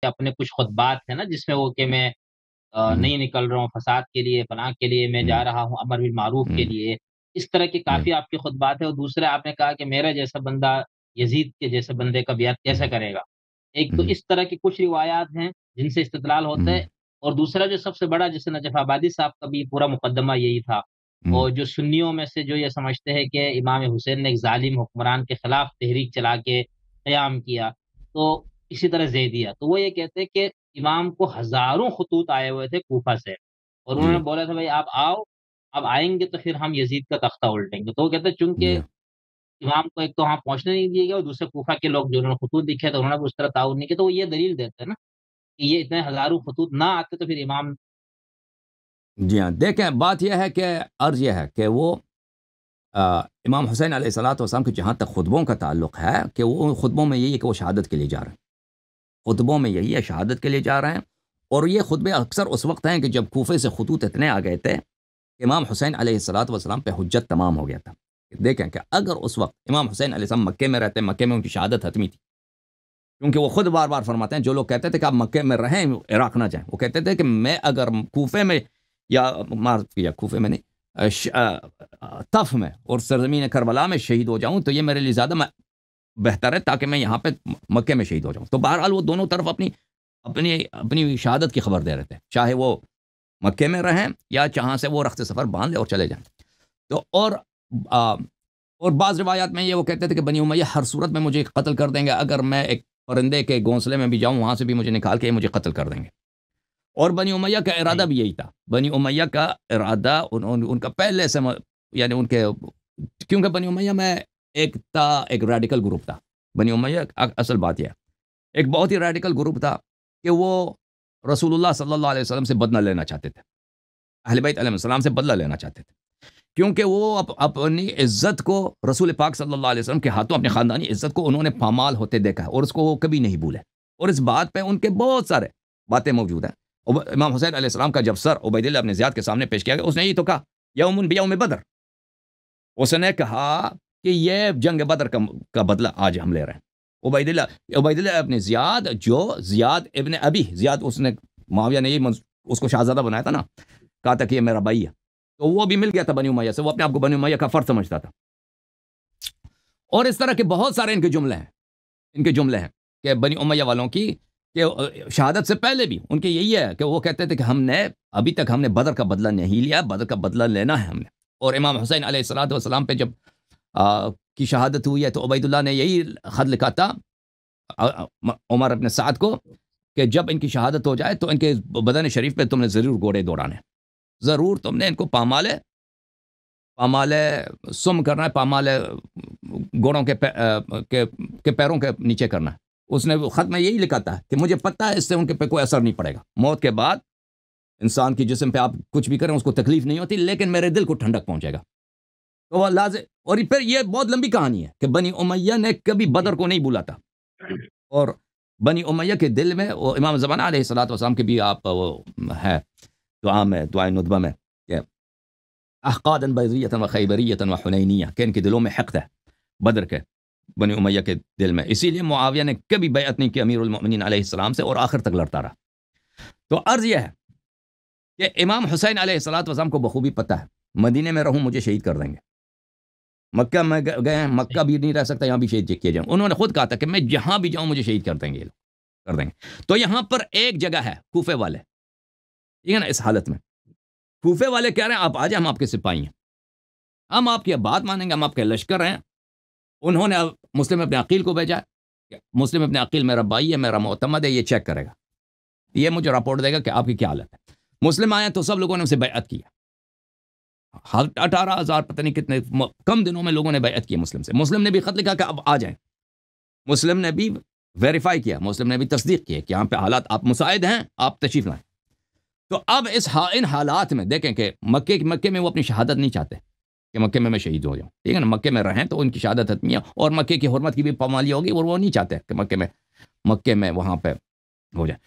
اپنے کچھ خطبات ہیں نا جس میں وہ کہ میں ہوں، نہیں نکل رہا ہوں فساد کے لیے، پناہ کے لیے، میں ہوں، جا رہا ہوں امر بالمعروف کے ہوں، لیے، اس طرح کے جی، کافی آپ کے خطبات ہیں۔ اور دوسرا آپ نے کہا کہ میرا جیسا بندہ یزید کے جیسے بندے کا بیعت کیسے ہوں، کرے گا؟ ایک تو ہوں، اس طرح کی کچھ روایات ہیں جن سے استدلال ہوتا ہے، ہوں، اور دوسرا جو سب سے بڑا جیسے نجف آبادی صاحب کا بھی پورا مقدمہ یہی تھا، ہوں، اور جو سنیوں میں سے جو یہ سمجھتے ہیں کہ امام حسین نے ایک ظالم حکمران کے خلاف تحریک چلا کے قیام کیا، تو اسی طرح زیدیہ تو وہ یہ کہتے ہیں کہ امام کو ہزاروں خطوط آئے ہوئے تھے کوفہ سے، اور انہوں نے جی، بولا تھا بھائی آپ آؤ، اب آئیں گے تو پھر ہم یزید کا تختہ الٹیں گے۔ تو وہ کہتے ہیں چونکہ جی، امام کو ایک تو وہاں پہنچنے نہیں دیے گیا، اور دوسرے کوفہ کے لوگ جو انہوں نے خطوط لکھے تو انہوں نے بھی اس طرح تعاون نہیں کیا، تو وہ یہ دلیل دیتے ہیں نا کہ یہ اتنے ہزاروں خطوط نہ آتے تو پھر امام جی ہاں، دیکھیں بات یہ ہے کہ عرض یہ ہے کہ وہ امام حسین علیہ الصلوۃ والسلام کے جہاں تک خطبوں کا تعلق ہے کہ وہ خطبوں میں یہی ہے کہ وہ شہادت کے لیے جا رہے ہیں، خطبوں میں یہی ہے شہادت کے لیے جا رہے ہیں، اور یہ خطبے اکثر اس وقت ہیں کہ جب کوفے سے خطوط اتنے آ گئے تھے کہ امام حسین علیہ الصلوۃ والسلام پہ حجت تمام ہو گیا تھا۔ دیکھیں کہ اگر اس وقت امام حسین علیہ السلام مکے میں رہتے، مکے میں ان کی شہادت حتمی تھی، کیونکہ وہ خود بار بار فرماتے ہیں جو لوگ کہتے تھے کہ آپ مکے میں رہیں عراق نہ جائیں، وہ کہتے تھے کہ میں اگر کوفے میں یا معاف کیا کوفے میں نہیں طف میں اور سرزمین کربلا میں شہید ہو جاؤں تو یہ میرے لیے زیادہ بہتر ہے تاکہ میں یہاں پہ مکے میں شہید ہو جاؤں۔ تو بہرحال وہ دونوں طرف اپنی اپنی اپنی شہادت کی خبر دے رہے تھے، چاہے وہ مکے میں رہیں یا جہاں سے وہ رخت سفر باندھ لے اور چلے جائیں۔ تو آ, اور بعض روایات میں یہ وہ کہتے تھے کہ بنی امیہ ہر صورت میں مجھے قتل کر دیں گے، اگر میں ایک پرندے کے گھونسلے میں بھی جاؤں وہاں سے بھی مجھے نکال کے مجھے قتل کر دیں گے۔ اور بنی امیہ کا ارادہ نہیں بھی یہی تھا، بنی امیہ کا ارادہ ان کا پہلے سے یعنی ان کے، کیونکہ بنی امیہ میں ایک ریڈیکل گروپ تھا۔ بنی امیہ اصل بات یہ ہے ایک بہت ہی ریڈیکل گروپ تھا کہ وہ رسول اللہ صلی اللہ علیہ وسلم سے بدلہ لینا چاہتے تھے، اہل بیت علیہ السلام سے بدلہ لینا چاہتے تھے، کیونکہ وہ اپنی عزت کو رسول پاک صلی اللہ علیہ وسلم کے ہاتھوں اپنی خاندانی عزت کو انہوں نے پامال ہوتے دیکھا ہے اور اس کو وہ کبھی نہیں بھولے، اور اس بات پہ ان کے بہت سارے باتیں موجود ہیں۔ امام حسین علیہ السلام کا جب سر عبید اللہ ابن زیاد کے سامنے پیش کیا گیا، اس نے یہ تو کہا یوم بیوم بدر، اس نے کہا کہ یہ جنگ بدر کا بدلہ آج ہم لے رہے ہیں۔ عبید اللہ ابن زیاد جو زیاد ابن ابی زیاد، اس نے معاویہ نے یہ اس کو شہزادہ بنایا تھا نا، کہا تھا کہ یہ میرا بھائی ہے، تو وہ بھی مل گیا تھا بنی امیہ سے، وہ اپنے آپ کو بنی امیہ کا فرد سمجھتا تھا۔ اور اس طرح کے بہت سارے ان کے جملے ہیں کہ بنی امیہ والوں کی کہ شہادت سے پہلے بھی ان کے یہی ہے کہ وہ کہتے تھے کہ ابھی تک ہم نے بدر کا بدلہ نہیں لیا، بدر کا بدلہ لینا ہے ہم نے۔ اور امام حسین علیہ الصلوۃ والسلام پہ جب کی شہادت ہوئی ہے تو عبید اللہ نے یہی خط لکھا تھا عمر ابن سعد کو کہ جب ان کی شہادت ہو جائے تو ان کے بدن شریف پہ تم نے ضرور گھوڑے دوڑانے، ضرور تم نے ان کو پامالے سم کرنا ہے، پامالے گھوڑوں کے پیروں کے نیچے کرنا ہے۔ اس نے خط میں یہی لکھا تھا کہ مجھے پتہ ہے اس سے ان کے پہ کوئی اثر نہیں پڑے گا، موت کے بعد انسان کی جسم پہ آپ کچھ بھی کریں اس کو تکلیف نہیں ہوتی، لیکن میرے دل کو ٹھنڈک پہنچے گا۔ تو وہ لازم، اور پھر یہ بہت لمبی کہانی ہے کہ بنی امیہ نے کبھی بدر کو نہیں بولا تھا، اور بنی امیہ کے دل میں وہ امام زمانہ علیہ الصلوۃ والسلام کے بھی آپ وہ ہے دعائے ندبہ میں کہ احقادا بیضیۃ و خیبریۃ و حنینیہ، کہ ان کے دلوں میں حقد ہے بدر کے، بنی امیہ کے دل میں، اسی لیے معاویہ نے کبھی بیعت نہیں کی امیر المؤمنین علیہ السلام سے اور آخر تک لڑتا رہا۔ تو عرض یہ ہے کہ امام حسین علیہ الصلوۃ والسلام کو بخوبی پتہ ہے مدینے میں رہوں مجھے شہید کر دیں گے، مکہ میں گئے ہیں، مکہ بھی نہیں رہ سکتا، یہاں بھی شہید کیے جائیں، انہوں نے خود کہا تھا کہ میں جہاں بھی جاؤں مجھے شہید کر دیں گے، یہ لوگ کر دیں گے۔ تو یہاں پر ایک جگہ ہے کوفے والے، ٹھیک ہے نا، اس حالت میں کوفے والے کہہ رہے ہیں آپ آ جائیں، ہم آپ کے سپاہی ہیں، ہم آپ کی بات مانیں گے، ہم آپ کے لشکر ہیں۔ انہوں نے مسلم ابن عقیل کو بھیجا کہ مسلم ابن عقیل میرا بھائی ہے، میرا معتمد ہے، یہ چیک کرے گا، یہ مجھے رپورٹ دے گا کہ آپ کی کیا حالت ہے۔ مسلم آئے تو سب لوگوں نے اسے بیعت کیا، 18,000 پتہ نہیں کتنے کم دنوں میں لوگوں نے بیعت کی مسلم سے۔ مسلم نے بھی خط لکھا کہ اب آ جائیں، مسلم نے بھی ویریفائی کیا، مسلم نے بھی تصدیق کی کہ یہاں پہ حالات آپ مساعد ہیں، آپ تشریف لائیں۔ تو اب ان حالات میں دیکھیں کہ مکے میں وہ اپنی شہادت نہیں چاہتے کہ مکے میں شہید ہو جاؤں، ٹھیک ہے نا، مکے میں رہیں تو ان کی شہادت حتمی ہے، اور مکے کی حرمت کی بھی پامالی ہوگی، اور وہ نہیں چاہتے کہ مکے میں وہاں پہ ہو جائے،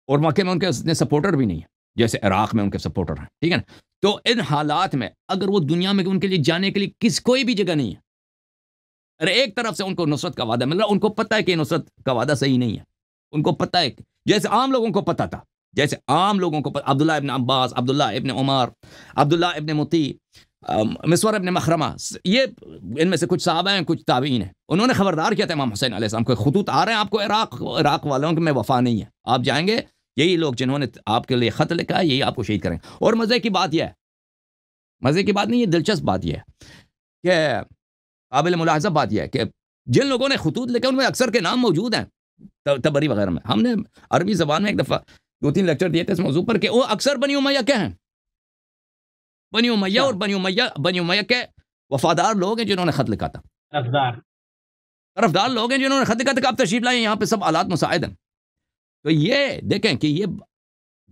اور مکے میں ان کے سپورٹر بھی نہیں ہیں جیسے عراق میں ان کے سپورٹر ہیں، ٹھیک ہے نا۔ تو ان حالات میں اگر وہ دنیا میں ان کے لیے جانے کے لیے کوئی بھی جگہ نہیں ہے، ارے ایک طرف سے ان کو نصرت کا وعدہ مل رہا ہے، ان کو پتہ ہے کہ نصرت کا وعدہ صحیح نہیں ہے، ان کو پتہ ہے جیسے عام لوگوں کو پتہ تھا، جیسے عام لوگوں کو عبداللہ ابن عباس، عبداللہ ابن عمر، عبداللہ ابن مطیع، مسور ابن مخرمہ، یہ ان میں سے کچھ صحابہ ہیں، کچھ تابعین ہیں، انہوں نے خبردار کیا تھا امام حسین علیہ السلام کو، خطوط آ رہے ہیں آپ کو عراق والوں میں وفا نہیں ہے، آپ جائیں گے، یہی لوگ جنہوں نے آپ کے لیے خط لکھا ہے یہی آپ کو شہید کریں گے۔ اور مزے کی بات یہ ہے، مزے کی بات نہیں، یہ دلچسپ بات یہ ہے کہ قابل ملاحظہ بات یہ ہے کہ جن لوگوں نے خطوط لکھے ان میں اکثر کے نام موجود ہیں تبری وغیرہ میں۔ ہم نے عربی زبان میں ایک دفعہ 2-3 لیکچر دیے تھے اس موضوع پر کہ وہ اکثر بنی امیہ کے ہیں، بنی امیہ، اور بنی امیہ کے وفادار لوگ ہیں جنہوں نے خط لکھا تھا، طرفدار لوگ ہیں جنہوں نے خط لکھا تھا کہ آپ تشریف لائیں، یہاں پہ سب آلات مساعد ہیں۔ تو یہ دیکھیں کہ یہ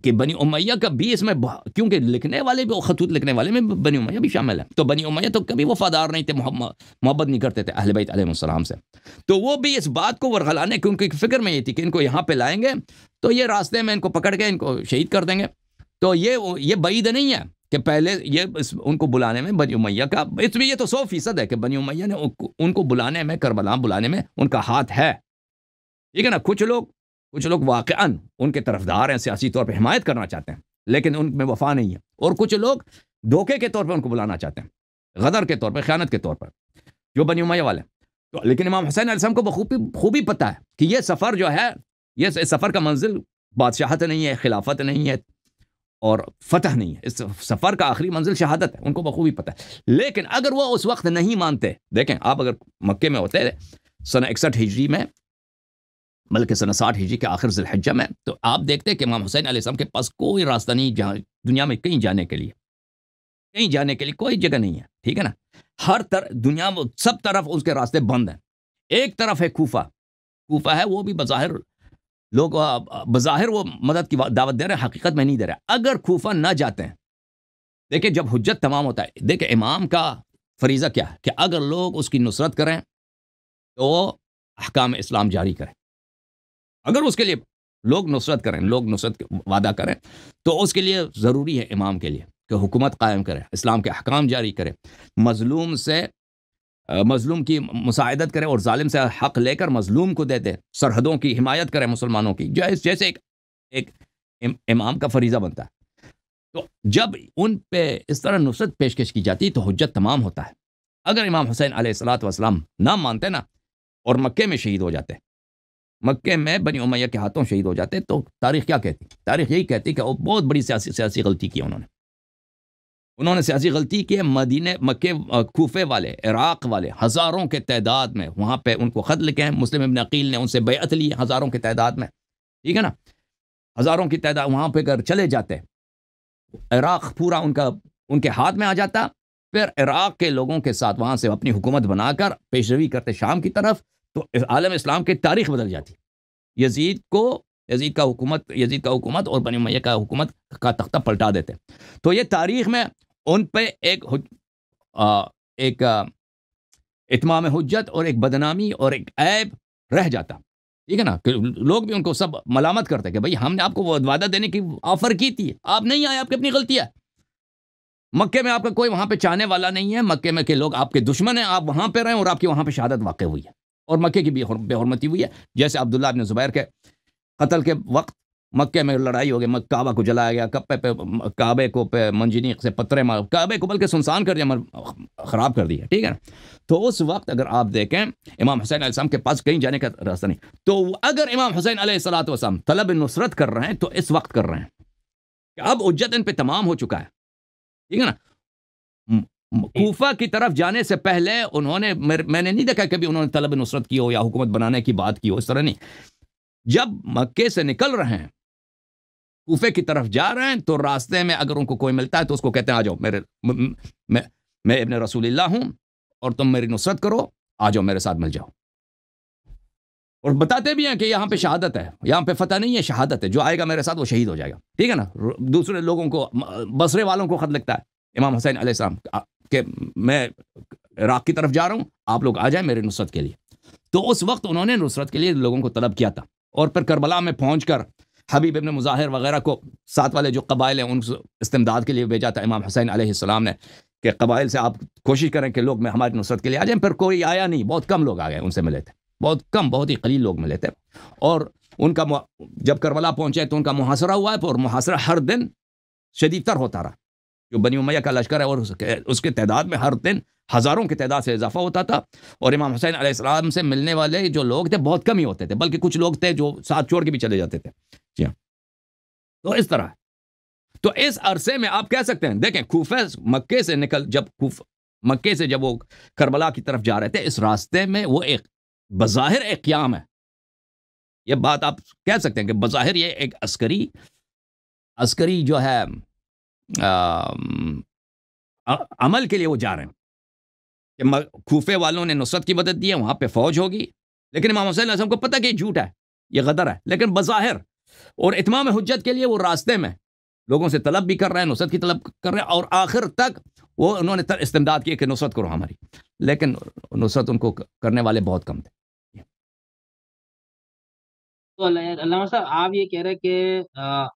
کہ بنی امیہ کا بھی اس میں، کیونکہ لکھنے والے بھی، خطوط لکھنے والے میں بنی امیہ بھی شامل ہے، تو بنی امیہ تو کبھی وفادار نہیں تھے، محبت نہیں کرتے تھے اہل بیت علیہ السلام سے، تو وہ بھی اس بات کو ورغلانے کی ان کی فکر میں یہ تھی کہ ان کو یہاں پہ لائیں گے تو یہ راستے میں ان کو پکڑ کے ان کو شہید کر دیں گے۔ تو یہ بعید نہیں ہے کہ پہلے یہ ان کو بلانے میں بنی امیہ کا، اس میں یہ تو 100% ہے کہ بنی امیہ نے ان کو بلانے میں، کربلا بلانے میں ان کا ہاتھ ہے، ٹھیک ہے نا۔ کچھ لوگ واقعاً ان کے طرفدار ہیں، سیاسی طور پہ حمایت کرنا چاہتے ہیں، لیکن ان میں وفا نہیں ہے، اور کچھ لوگ دھوکے کے طور پہ ان کو بلانا چاہتے ہیں، غدر کے طور پہ، خیانت کے طور پر، جو بنی امیہ والے۔ تو لیکن امام حسین علیہ السلام کو بخوبی پتہ ہے کہ یہ سفر جو ہے، یہ سفر کا منزل بادشاہت نہیں ہے، خلافت نہیں ہے، اور فتح نہیں ہے، اس سفر کا آخری منزل شہادت ہے، ان کو بخوبی پتہ ہے۔ لیکن اگر وہ اس وقت نہیں مانتے، دیکھیں آپ اگر مکے میں ہوتے سنہ 61 ہجری میں، بلکہ سنہ 60 ہجری کے آخر ذی الحجہ میں، تو آپ دیکھتے ہیں کہ امام حسین علیہ السلام کے پاس کوئی راستہ نہیں، جہاں دنیا میں کہیں جانے کے لیے کوئی جگہ نہیں ہے، ٹھیک ہے نا۔ ہر دنیا میں سب طرف اس کے راستے بند ہیں۔ ایک طرف ہے کوفہ ہے، وہ بھی بظاہر وہ مدد کی دعوت دے رہے ہیں، حقیقت میں نہیں دے رہے۔ اگر کوفہ نہ جاتے ہیں، دیکھیں جب حجت تمام ہوتا ہے، دیکھیں امام کا فریضہ کیا ہے کہ اگر لوگ اس کی نصرت کریں تو احکام اسلام جاری کریں، اگر اس کے لیے لوگ نصرت وعدہ کریں تو اس کے لیے ضروری ہے امام کے لیے کہ حکومت قائم کرے، اسلام کے احکام جاری کرے، مظلوم کی مساعدت کرے، اور ظالم سے حق لے کر مظلوم کو دے دے، سرحدوں کی حمایت کرے مسلمانوں کی، جیسے ایک امام کا فریضہ بنتا ہے۔ تو جب ان پہ اس طرح نصرت پیشکش کی جاتی تو حجت تمام ہوتا ہے۔ اگر امام حسین علیہ السلام نہ مانتے نا، اور مکے میں شہید ہو جاتے، مکے میں بنی امیہ کے ہاتھوں شہید ہو جاتے، تو تاریخ کیا کہتی؟ تاریخ یہی کہتی کہ وہ بہت بڑی سیاسی غلطی کی انہوں نے سیاسی غلطی کی ہے۔ مکے، کوفے والے، عراق والے ہزاروں کے تعداد میں وہاں پہ ان کو خط لکھے ہیں، مسلم ابن عقیل نے ان سے بیعت لی ہزاروں کے تعداد میں، ٹھیک ہے نا، ہزاروں کی تعداد وہاں پہ اگر چلے جاتے، عراق پورا ان کے ہاتھ میں آ جاتا، پھر عراق کے لوگوں کے ساتھ وہاں سے اپنی حکومت بنا کر پیشروی کرتے شام کی طرف، تو عالم اسلام کی تاریخ بدل جاتی۔ یزید کا حکومت اور بنی امیہ کا حکومت کا تختہ پلٹا دیتے۔ تو یہ تاریخ میں ان پہ ایک اتمام حجت اور ایک بدنامی اور ایک عیب رہ جاتا، ٹھیک ہے نا، کہ لوگ بھی ان کو سب ملامت کرتے کہ بھئی ہم نے آپ کو وہ وعدہ دینے کی آفر کی تھی، آپ نہیں آئے، آپ کی اپنی غلطی ہے۔ مکے میں آپ کا کوئی وہاں پہ چاہنے والا نہیں ہے، مکے میں کے لوگ آپ کے دشمن ہیں، آپ وہاں پہ رہیں اور آپ کی وہاں پہ شہادت واقع ہوئی ہے، اور مکے کی بھی بے حرمتی ہوئی ہے۔ جیسے عبداللہ بن زبیر کے قتل کے وقت مکے میں لڑائی ہو گئی، کعبہ کو جلایا گیا، کعبے کو پہ منجنیق سے پتھرے مار، کعبے کو بلکہ سنسان کر دیا، خراب کر دیا، ٹھیک ہے نا۔ تو اس وقت اگر آپ دیکھیں امام حسین علیہ السلام کے پاس کہیں جانے کا راستہ نہیں، تو اگر امام حسین علیہ السلام طلب نصرت کر رہے ہیں تو اس وقت کر رہے ہیں کہ اب حجت ان پہ تمام ہو چکا ہے، ٹھیک ہے نا۔ کوفہ کی طرف جانے سے پہلے میں نے نہیں دیکھا کبھی انہوں نے طلب نصرت کی ہو یا حکومت بنانے کی بات کی ہو، اس طرح نہیں۔ جب مکے سے نکل رہے ہیں، کوفے کی طرف جا رہے ہیں، تو راستے میں اگر ان کو کوئی ملتا ہے تو اس کو کہتے ہیں آ جاؤ، میں ابن رسول اللہ ہوں اور تم میری نصرت کرو، آ جاؤ میرے ساتھ مل جاؤ۔ اور بتاتے بھی ہیں کہ یہاں پہ شہادت ہے، یہاں پہ فتح نہیں ہے، شہادت ہے، جو آئے گا میرے ساتھ وہ شہید ہو جائے گا، ٹھیک ہے نا۔ دوسرے لوگوں کو، بصرے والوں کو خط لکھتا ہے امام حسین علیہ السلام کہ میں عراق کی طرف جا رہا ہوں، آپ لوگ آ جائیں میری نصرت کے لیے۔ تو اس وقت انہوں نے نصرت کے لیے لوگوں کو طلب کیا تھا، اور پھر کربلا میں پہنچ کر حبیب ابن مظاہر وغیرہ کو، ساتھ والے جو قبائل ہیں، ان کو استمداد کے لیے بھیجا تھا امام حسین علیہ السلام نے کہ قبائل سے آپ کوشش کریں کہ لوگ ہماری نصرت کے لیے آ جائیں۔ پھر کوئی آیا نہیں، بہت کم لوگ آ گئے، ان سے ملے تھے، بہت کم، بہت ہی قلیل لوگ ملے تھے. اور ان کا جب کربلا پہنچے تو ان کا محاصرہ ہوا ہے، اور محاصرہ ہر دن شدید تر ہوتا رہا. جو بنی امیہ کا لشکر ہے اور اس کے تعداد میں ہر دن ہزاروں کی تعداد سے اضافہ ہوتا تھا. اور امام حسین علیہ السلام سے ملنے والے جو لوگ تھے بہت کم ہی ہوتے تھے، بلکہ کچھ لوگ تھے جو ساتھ چھوڑ کے بھی چلے جاتے تھے. جی ہاں. تو اس طرح تو اس عرصے میں آپ کہہ سکتے ہیں، دیکھیں مکے سے جب وہ کربلا کی طرف جا رہے تھے، اس راستے میں وہ ایک بظاہر ایک قیام ہے. یہ بات آپ کہہ سکتے ہیں کہ بظاہر یہ ایک عسکری جو ہے عمل کے لیے وہ جا رہے ہیں کہ کوفے والوں نے نصرت کی مدد دی ہے، وہاں پہ فوج ہوگی. لیکن امام حسین علیہ السلام کو پتہ کہ یہ جھوٹ ہے، یہ غدر ہے. لیکن بظاہر اور اتمام حجت کے لیے وہ راستے میں لوگوں سے طلب بھی کر رہے ہیں، نصرت کی طلب کر رہے ہیں، اور آخر تک وہ انہوں نے استمداد کی کہ نصرت کرو ہماری. لیکن نصرت ان کو کرنے والے بہت کم تھے. تو علامہ صاحب آپ یہ کہہ رہے کہ